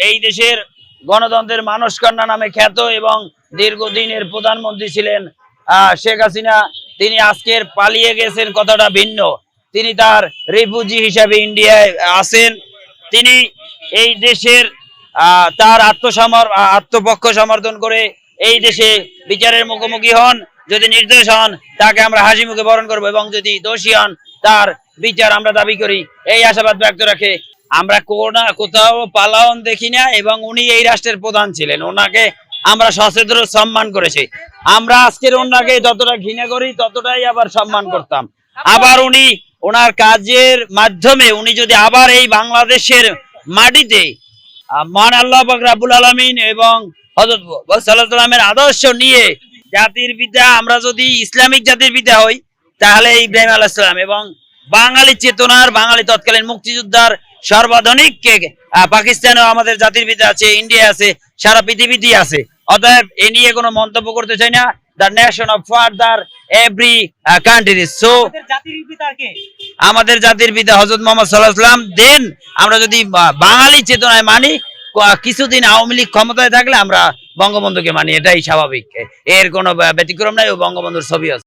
এই দেশের গণতন্ত্রের মানস কন্যা নামে খ্যাত এবং দীর্ঘদিনের প্রধানমন্ত্রী ছিলেন শেখ হাসিনা। তিনি আজকের পালিয়ে গেছেন কথাটা ভিন্ন, তিনি তার রিফিউজি হিসাবে ইন্ডিয়ায় আছেন। তিনি এই দেশের তার আত্মপক্ষ সমর্থন করে এই দেশে বিচারের মুখোমুখি হন। যদি নির্দোষ হন তাকে আমরা হাসি মুখে বরণ করবো এবং যদি দোষী হন তার বিচার আমরা দাবি করি, এই আশাবাদ ব্যক্ত রাখে। আমরা কোথাও পালাওন দেখি না এবং উনি এই রাষ্ট্রের প্রধান ছিলেন, ওনাকে আমরা সচেতন সম্মান করেছি। আমরা আজকের ওনাকে যতটা ঘৃণা করি ততটাই আবার সম্মান করতাম। আবার উনি ওনার কাজের মাধ্যমে উনি যদি আবার এই বাংলাদেশের মাটিতে মহান আল্লাহ পাক রব্বুল আলামিন এবং হযরত সাল্লাল্লাহু আলাইহি ওয়াসাল্লামের আদর্শ নিয়ে জাতির পিতা, আমরা যদি ইসলামিক জাতির পিতা হই তাহলে ইব্রাহিম আলাইহিস সালাম এবং বাঙালি চেতনার, বাঙালি তৎকালীন মুক্তিযোদ্ধার সর্বাধুনিক পাকিস্তানেও আমাদের জাতির পিতা আছে, ইন্ডিয়া আছে, সারা পৃথিবীতেই আছে। অতএব এ নিয়ে কোনো মন্তব্য করতে চাই না। The nation of father every country. So আমাদের জাতির পিতা হযরত মুহাম্মদ সাল্লাল্লাহু আলাইহি ওয়াসাল্লাম। দেন আমরা যদি বাঙালি চেতনায় মানি, কিছুদিন আওয়ামী লীগ ক্ষমতায় থাকলে আমরা বঙ্গবন্ধুকে মানি, এটাই স্বাভাবিক, এর কোনো ব্যতিক্রম নাই। ও বঙ্গবন্ধুর ছবি আছে।